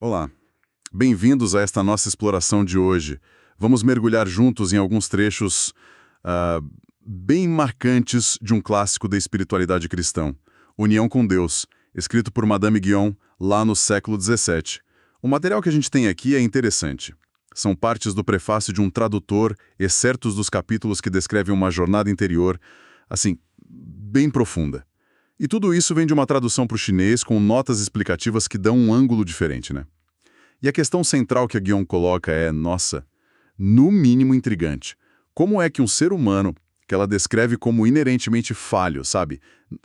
Olá, bem-vindos a esta nossa exploração de hoje. Vamos mergulhar juntos em alguns trechos ah, bem marcantes de um clássico da espiritualidade cristã, União com Deus, escrito por Madame Guyon lá no século XVII. O material que a gente tem aqui é interessante. São partes do prefácio de um tradutor, excertos dos capítulos que descrevem uma jornada interior, assim, bem profunda. E tudo isso vem de uma tradução para o chinês com notas explicativas que dão um ângulo diferente, né? E a questão central que a Guion coloca é, nossa, no mínimo intrigante. Como é que um ser humano, que ela descreve como inerentemente falho, sabe,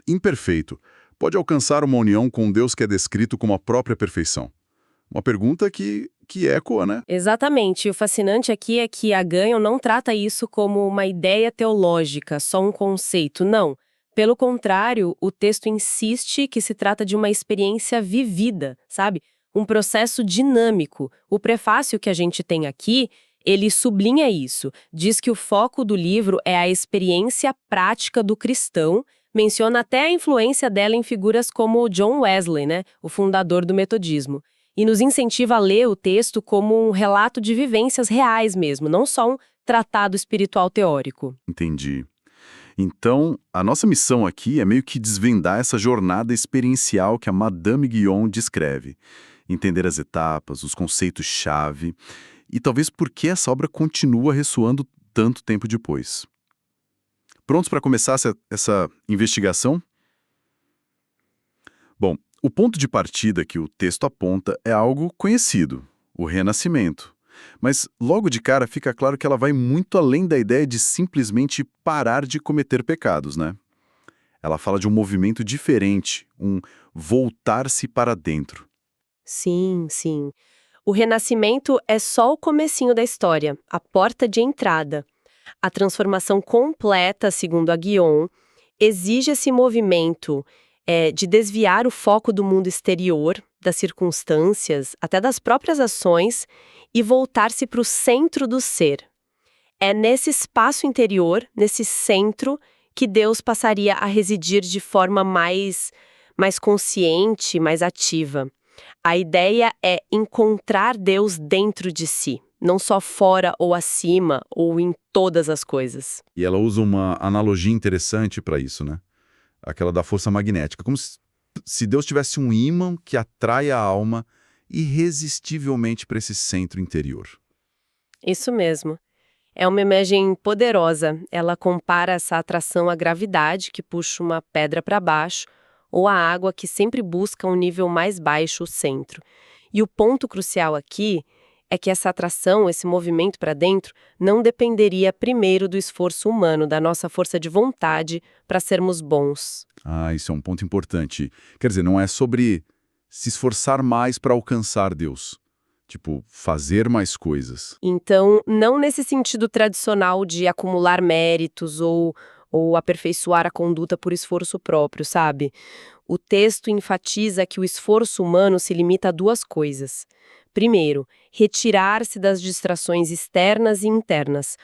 imperfeito, pode alcançar uma união com um Deus que é descrito como a própria perfeição? Uma pergunta que ecoa, né? Exatamente. E o fascinante aqui é que a Gagnon não trata isso como uma ideia teológica, só um conceito, não. Pelo contrário, o texto insiste que se trata de uma experiência vivida, sabe? Um processo dinâmico. O prefácio que a gente tem aqui, ele sublinha isso. Diz que o foco do livro é a experiência prática do cristão, menciona até a influência dela em figuras como John Wesley, né? O fundador do metodismo. E nos incentiva a ler o texto como um relato de vivências reais mesmo, não só um tratado espiritual teórico. Entendi. Então, a nossa missão aqui é meio que desvendar essa jornada experiencial que a Madame Guyon descreve. Entender as etapas, os conceitos-chave e talvez por que essa obra continua ressoando tanto tempo depois. Prontos para começar essa investigação? Bom, o ponto de partida que o texto aponta é algo conhecido, o Renascimento. Mas logo de cara fica claro que ela vai muito além da ideia de simplesmente parar de cometer pecados, né? Ela fala de um movimento diferente, um voltar-se para dentro. Sim, sim. O Renascimento é só o comecinho da história, a porta de entrada. A transformação completa, segundo a Guion, exige esse movimento de desviar o foco do mundo exterior, das circunstâncias, até das próprias ações, e voltar-se para o centro do ser. É nesse espaço interior, nesse centro, que Deus passaria a residir de forma mais consciente, mais ativa. A ideia é encontrar Deus dentro de si, não só fora ou acima ou em todas as coisas. E ela usa uma analogia interessante para isso, né? Aquela da força magnética, como se Deus tivesse um ímã que atrai a alma irresistivelmente para esse centro interior. Isso mesmo. É uma imagem poderosa. Ela compara essa atração à gravidade, que puxa uma pedra para baixo, ou à água, que sempre busca um nível mais baixo, o centro. E o ponto crucial aqui é que essa atração, esse movimento para dentro, não dependeria primeiro do esforço humano, da nossa força de vontade para sermos bons. Ah, isso é um ponto importante. Quer dizer, não é sobre se esforçar mais para alcançar Deus. Tipo, fazer mais coisas. Então, não nesse sentido tradicional de acumular méritos ou aperfeiçoar a conduta por esforço próprio, sabe? O texto enfatiza que o esforço humano se limita a duas coisas. Primeiro, retirar-se das distrações externas e internas,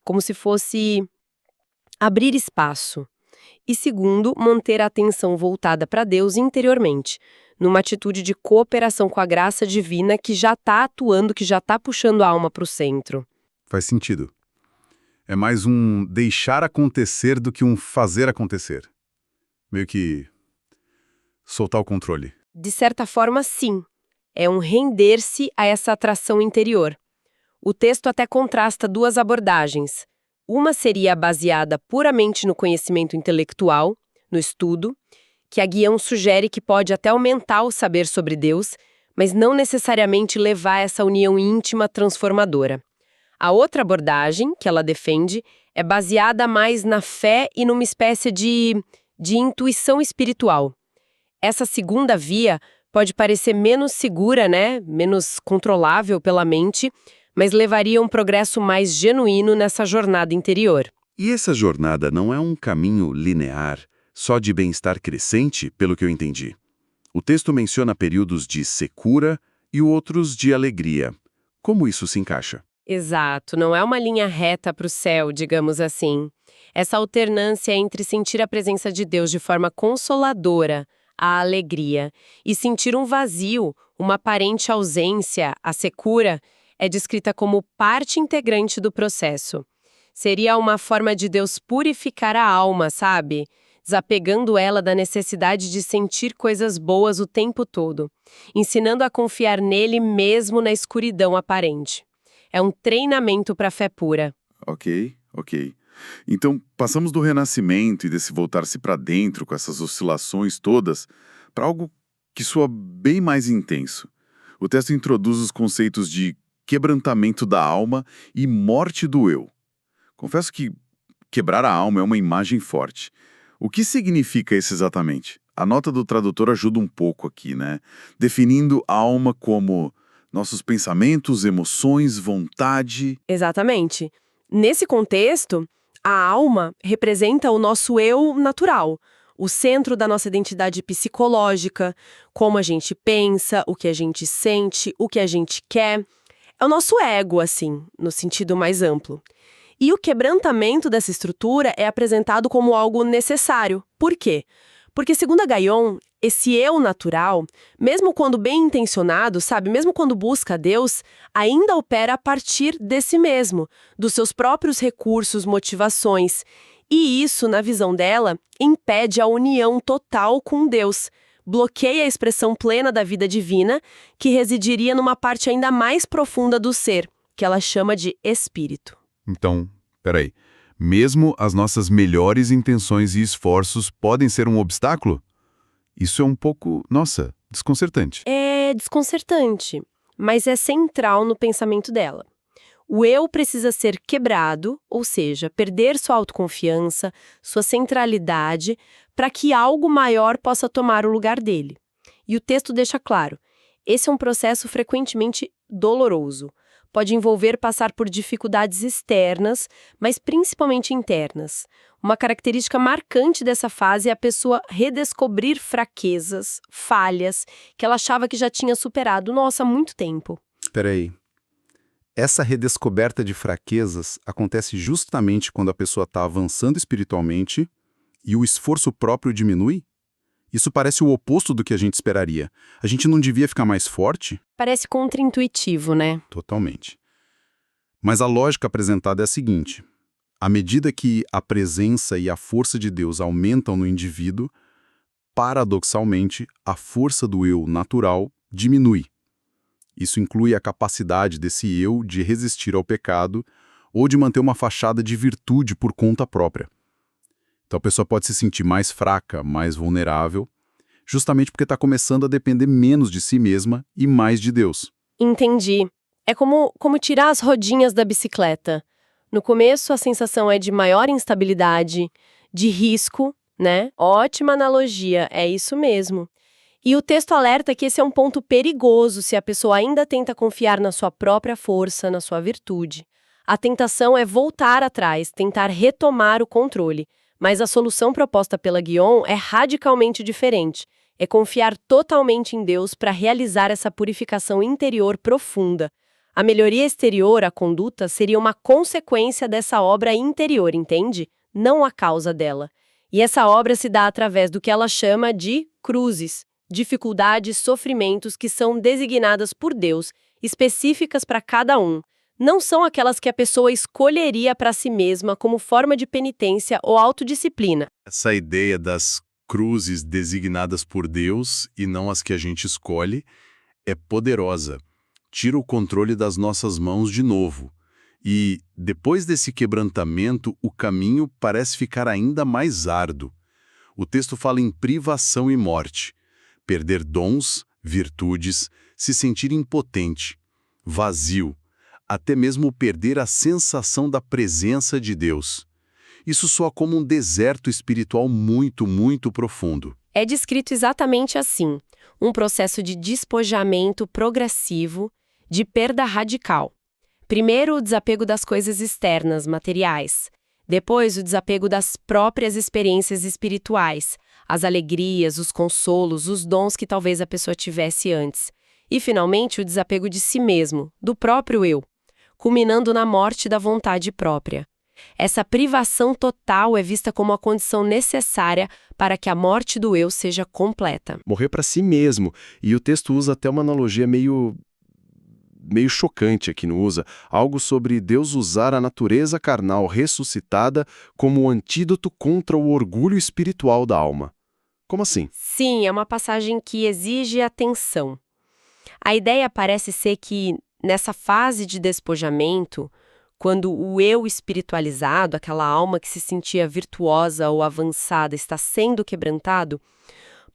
como se fosse abrir espaço. E segundo, manter a atenção voltada para Deus interiormente, numa atitude de cooperação com a graça divina que já está atuando, que já está puxando a alma para o centro. Faz sentido. É mais um deixar acontecer do que um fazer acontecer. Meio que soltar o controle. De certa forma, sim. É um render-se a essa atração interior. O texto até contrasta duas abordagens. Uma seria baseada puramente no conhecimento intelectual, no estudo, que a Guion sugere que pode até aumentar o saber sobre Deus, mas não necessariamente levar a essa união íntima transformadora. A outra abordagem, que ela defende, é baseada mais na fé e numa espécie de intuição espiritual. Essa segunda via pode parecer menos segura, né? Menos controlável pela mente, mas levaria a um progresso mais genuíno nessa jornada interior. E essa jornada não é um caminho linear, só de bem-estar crescente, pelo que eu entendi. O texto menciona períodos de secura e outros de alegria. Como isso se encaixa? Exato, não é uma linha reta para o céu, digamos assim. Essa alternância entre sentir a presença de Deus de forma consoladora, a alegria, e sentir um vazio, Uma aparente ausência, a secura, é descrita como parte integrante do processo. Seria uma forma de Deus purificar a alma, sabe? Desapegando ela da necessidade de sentir coisas boas o tempo todo, ensinando a confiar nele mesmo na escuridão aparente. É um treinamento para a fé pura. Ok. Então, passamos do renascimento e desse voltar-se para dentro com essas oscilações todas para algo que soa bem mais intenso. O texto introduz os conceitos de quebrantamento da alma e morte do eu. Confesso que quebrar a alma é uma imagem forte. O que significa isso exatamente? A nota do tradutor ajuda um pouco aqui, né? Definindo a alma como nossos pensamentos, emoções, vontade. Exatamente. Nesse contexto, a alma representa o nosso eu natural, o centro da nossa identidade psicológica, como a gente pensa, o que a gente sente, o que a gente quer. É o nosso ego, assim, no sentido mais amplo. E o quebrantamento dessa estrutura é apresentado como algo necessário. Por quê? Porque, segundo a Gaion, esse eu natural, mesmo quando bem intencionado, sabe, mesmo quando busca a Deus, ainda opera a partir desse mesmo, dos seus próprios recursos, motivações. E isso, na visão dela, impede a união total com Deus, bloqueia a expressão plena da vida divina, que residiria numa parte ainda mais profunda do ser, que ela chama de espírito. Então, peraí, mesmo as nossas melhores intenções e esforços podem ser um obstáculo? Isso é um pouco, desconcertante. É desconcertante, mas é central no pensamento dela. O eu precisa ser quebrado, ou seja, perder sua autoconfiança, sua centralidade, para que algo maior possa tomar o lugar dele. E o texto deixa claro, esse é um processo frequentemente doloroso. Pode envolver passar por dificuldades externas, mas principalmente internas. Uma característica marcante dessa fase é a pessoa redescobrir fraquezas, falhas, que ela achava que já tinha superado, há muito tempo. Peraí. Essa redescoberta de fraquezas acontece justamente quando a pessoa está avançando espiritualmente e o esforço próprio diminui? Isso parece o oposto do que a gente esperaria. A gente não devia ficar mais forte? Parece contraintuitivo, né? Totalmente. Mas a lógica apresentada é a seguinte: à medida que a presença e a força de Deus aumentam no indivíduo, paradoxalmente, a força do eu natural diminui. Isso inclui a capacidade desse eu de resistir ao pecado ou de manter uma fachada de virtude por conta própria. Então a pessoa pode se sentir mais fraca, mais vulnerável, justamente porque está começando a depender menos de si mesma e mais de Deus. Entendi. É como tirar as rodinhas da bicicleta. No começo, a sensação é de maior instabilidade, de risco, né? Ótima analogia, é isso mesmo. E o texto alerta que esse é um ponto perigoso se a pessoa ainda tenta confiar na sua própria força, na sua virtude. A tentação é voltar atrás, tentar retomar o controle. Mas a solução proposta pela Guion é radicalmente diferente. É confiar totalmente em Deus para realizar essa purificação interior profunda. A melhoria exterior, a conduta, seria uma consequência dessa obra interior, entende? Não a causa dela. E essa obra se dá através do que ela chama de cruzes, dificuldades, sofrimentos que são designadas por Deus, específicas para cada um. Não são aquelas que a pessoa escolheria para si mesma como forma de penitência ou autodisciplina. Essa ideia das cruzes designadas por Deus e não as que a gente escolhe é poderosa. Tira o controle das nossas mãos de novo. E, depois desse quebrantamento, o caminho parece ficar ainda mais árduo. O texto fala em privação e morte. Perder dons, virtudes, se sentir impotente, vazio, até mesmo perder a sensação da presença de Deus. Isso soa como um deserto espiritual muito, muito profundo. É descrito exatamente assim, um processo de despojamento progressivo, de perda radical. Primeiro, o desapego das coisas externas, materiais. Depois, o desapego das próprias experiências espirituais, as alegrias, os consolos, os dons que talvez a pessoa tivesse antes. E, finalmente, o desapego de si mesmo, do próprio eu, culminando na morte da vontade própria. Essa privação total é vista como a condição necessária para que a morte do eu seja completa. Morrer para si mesmo. E o texto usa até uma analogia meio chocante aqui, não usa? Algo sobre Deus usar a natureza carnal ressuscitada como um antídoto contra o orgulho espiritual da alma. Como assim? Sim, é uma passagem que exige atenção. A ideia parece ser que, nessa fase de despojamento, quando o eu espiritualizado, aquela alma que se sentia virtuosa ou avançada, está sendo quebrantado,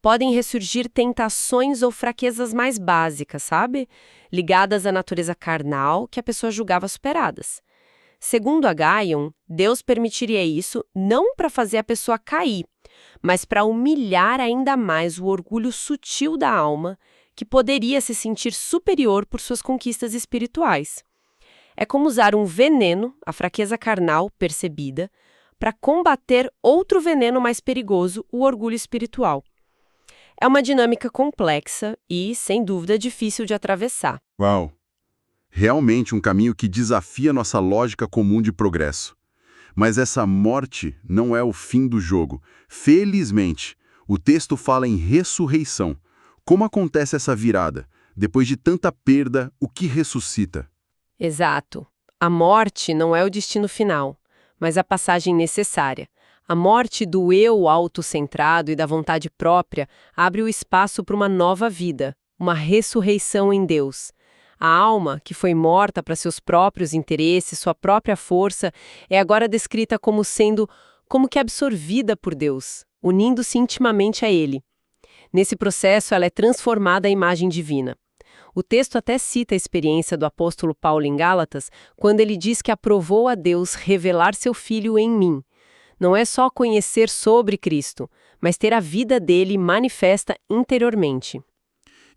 podem ressurgir tentações ou fraquezas mais básicas, sabe? Ligadas à natureza carnal que a pessoa julgava superadas. Segundo a Gaion, Deus permitiria isso não para fazer a pessoa cair, mas para humilhar ainda mais o orgulho sutil da alma, que poderia se sentir superior por suas conquistas espirituais. É como usar um veneno, a fraqueza carnal percebida, para combater outro veneno mais perigoso, o orgulho espiritual. É uma dinâmica complexa e, sem dúvida, difícil de atravessar. Uau! Realmente um caminho que desafia nossa lógica comum de progresso. Mas essa morte não é o fim do jogo. Felizmente, o texto fala em ressurreição. Como acontece essa virada? Depois de tanta perda, o que ressuscita? Exato. A morte não é o destino final, mas a passagem necessária. A morte do eu autocentrado e da vontade própria abre o espaço para uma nova vida, uma ressurreição em Deus. A alma, que foi morta para seus próprios interesses, sua própria força, é agora descrita como sendo como que absorvida por Deus, unindo-se intimamente a Ele. Nesse processo, ela é transformada à imagem divina. O texto até cita a experiência do apóstolo Paulo em Gálatas, quando ele diz que aprovou a Deus revelar seu Filho em mim. Não é só conhecer sobre Cristo, mas ter a vida dele manifesta interiormente.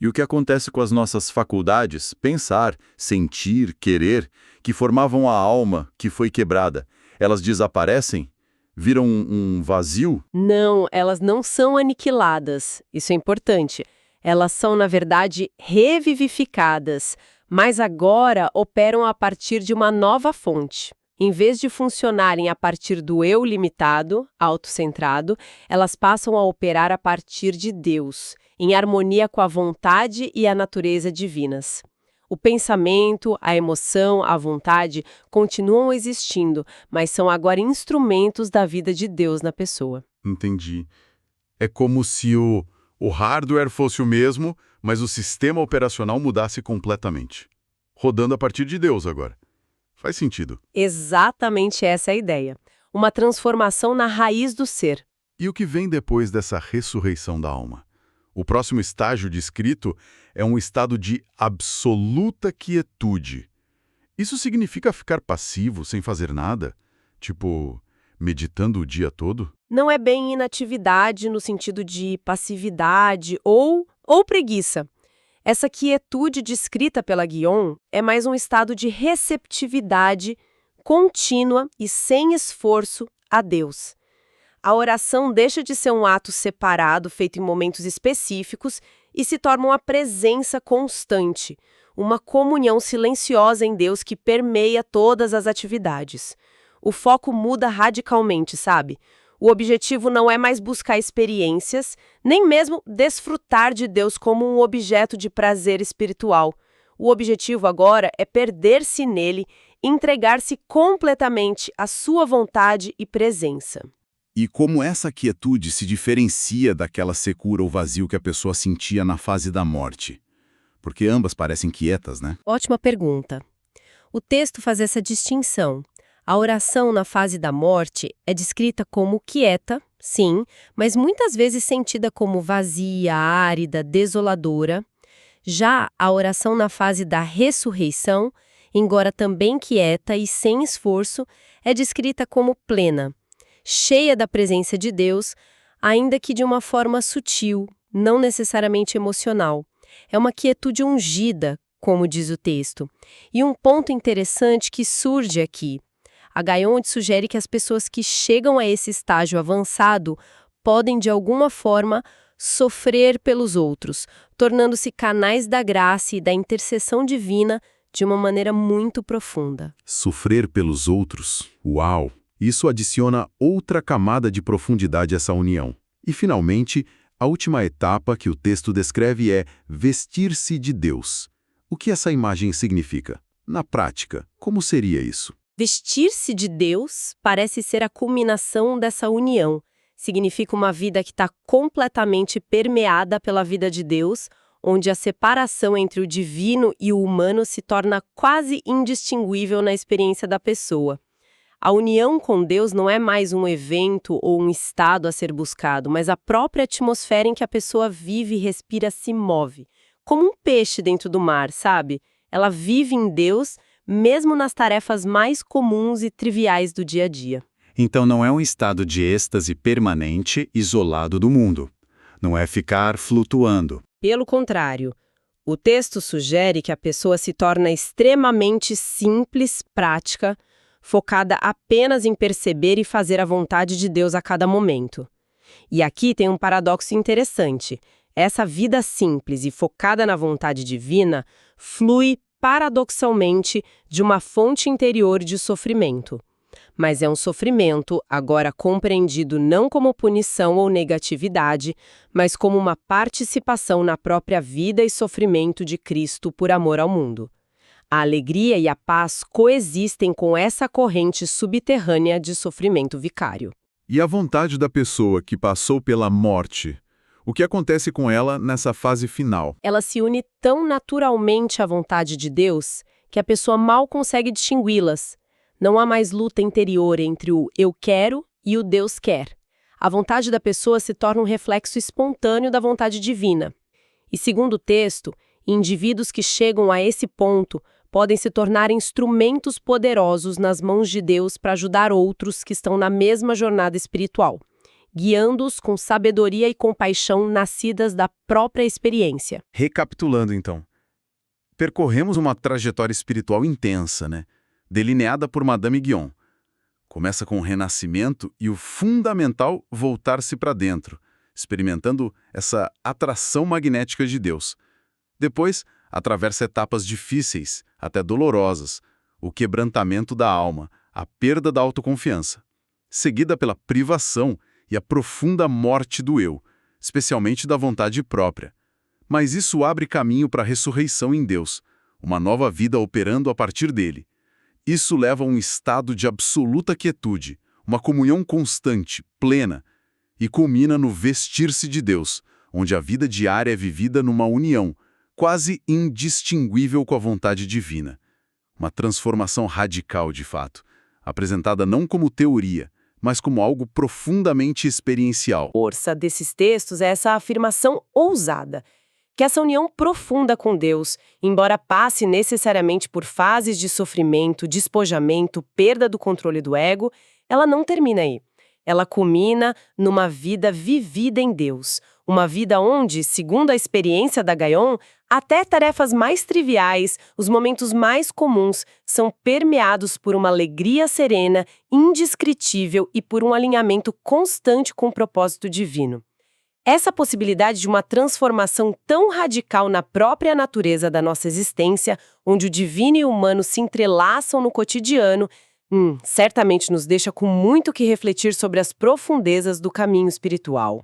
E o que acontece com as nossas faculdades, pensar, sentir, querer, que formavam a alma que foi quebrada? Elas desaparecem? Viram um vazio? Não, elas não são aniquiladas. Isso é importante. Elas são, na verdade, revivificadas, mas agora operam a partir de uma nova fonte. Em vez de funcionarem a partir do eu limitado, autocentrado, elas passam a operar a partir de Deus, em harmonia com a vontade e a natureza divinas. O pensamento, a emoção, a vontade continuam existindo, mas são agora instrumentos da vida de Deus na pessoa. Entendi. É como se o hardware fosse o mesmo, mas o sistema operacional mudasse completamente. Rodando a partir de Deus agora. Faz sentido. Exatamente essa é a ideia. Uma transformação na raiz do ser. E o que vem depois dessa ressurreição da alma? O próximo estágio descrito é um estado de absoluta quietude. Isso significa ficar passivo, sem fazer nada? Tipo, meditando o dia todo? Não é bem inatividade no sentido de passividade ou preguiça. Essa quietude descrita pela Guion é mais um estado de receptividade contínua e sem esforço a Deus. A oração deixa de ser um ato separado, feito em momentos específicos, e se torna uma presença constante, uma comunhão silenciosa em Deus que permeia todas as atividades. O foco muda radicalmente, sabe? O objetivo não é mais buscar experiências, nem mesmo desfrutar de Deus como um objeto de prazer espiritual. O objetivo agora é perder-se nele, entregar-se completamente à sua vontade e presença. E como essa quietude se diferencia daquela secura ou vazio que a pessoa sentia na fase da morte? Porque ambas parecem quietas, né? Ótima pergunta. O texto faz essa distinção. A oração na fase da morte é descrita como quieta, sim, mas muitas vezes sentida como vazia, árida, desoladora. Já a oração na fase da ressurreição, embora também quieta e sem esforço, é descrita como plena, cheia da presença de Deus, ainda que de uma forma sutil, não necessariamente emocional. É uma quietude ungida, como diz o texto. E um ponto interessante que surge aqui. A Gaion sugere que as pessoas que chegam a esse estágio avançado podem, de alguma forma, sofrer pelos outros, tornando-se canais da graça e da intercessão divina de uma maneira muito profunda. Sofrer pelos outros. Uau! Isso adiciona outra camada de profundidade a essa união. E, finalmente, a última etapa que o texto descreve é vestir-se de Deus. O que essa imagem significa? Na prática, como seria isso? Vestir-se de Deus parece ser a culminação dessa união. Significa uma vida que está completamente permeada pela vida de Deus, onde a separação entre o divino e o humano se torna quase indistinguível na experiência da pessoa. A união com Deus não é mais um evento ou um estado a ser buscado, mas a própria atmosfera em que a pessoa vive, respira, se move. Como um peixe dentro do mar, sabe? Ela vive em Deus, mesmo nas tarefas mais comuns e triviais do dia a dia. Então não é um estado de êxtase permanente, isolado do mundo. Não é ficar flutuando. Pelo contrário, o texto sugere que a pessoa se torna extremamente simples, prática, focada apenas em perceber e fazer a vontade de Deus a cada momento. E aqui tem um paradoxo interessante. Essa vida simples e focada na vontade divina flui, paradoxalmente, de uma fonte interior de sofrimento. Mas é um sofrimento, agora compreendido não como punição ou negatividade, mas como uma participação na própria vida e sofrimento de Cristo por amor ao mundo. A alegria e a paz coexistem com essa corrente subterrânea de sofrimento vicário. E a vontade da pessoa que passou pela morte? O que acontece com ela nessa fase final? Ela se une tão naturalmente à vontade de Deus que a pessoa mal consegue distingui-las. Não há mais luta interior entre o eu quero e o Deus quer. A vontade da pessoa se torna um reflexo espontâneo da vontade divina. E segundo o texto, indivíduos que chegam a esse ponto podem se tornar instrumentos poderosos nas mãos de Deus para ajudar outros que estão na mesma jornada espiritual, guiando-os com sabedoria e compaixão nascidas da própria experiência. Recapitulando, então. Percorremos uma trajetória espiritual intensa, né? Delineada por Madame Guyon. Começa com o renascimento e o fundamental voltar-se para dentro, experimentando essa atração magnética de Deus. Depois, atravessa etapas difíceis, até dolorosas, o quebrantamento da alma, a perda da autoconfiança, seguida pela privação e a profunda morte do eu, especialmente da vontade própria. Mas isso abre caminho para a ressurreição em Deus, uma nova vida operando a partir dele. Isso leva a um estado de absoluta quietude, uma comunhão constante, plena, e culmina no vestir-se de Deus, onde a vida diária é vivida numa união, quase indistinguível com a vontade divina. Uma transformação radical, de fato, apresentada não como teoria, mas como algo profundamente experiencial. A força desses textos é essa afirmação ousada, que essa união profunda com Deus, embora passe necessariamente por fases de sofrimento, despojamento, perda do controle do ego, ela não termina aí. Ela culmina numa vida vivida em Deus, uma vida onde, segundo a experiência da Guyon, até tarefas mais triviais, os momentos mais comuns, são permeados por uma alegria serena, indescritível e por um alinhamento constante com o propósito divino. Essa possibilidade de uma transformação tão radical na própria natureza da nossa existência, onde o divino e o humano se entrelaçam no cotidiano, certamente nos deixa com muito que refletir sobre as profundezas do caminho espiritual.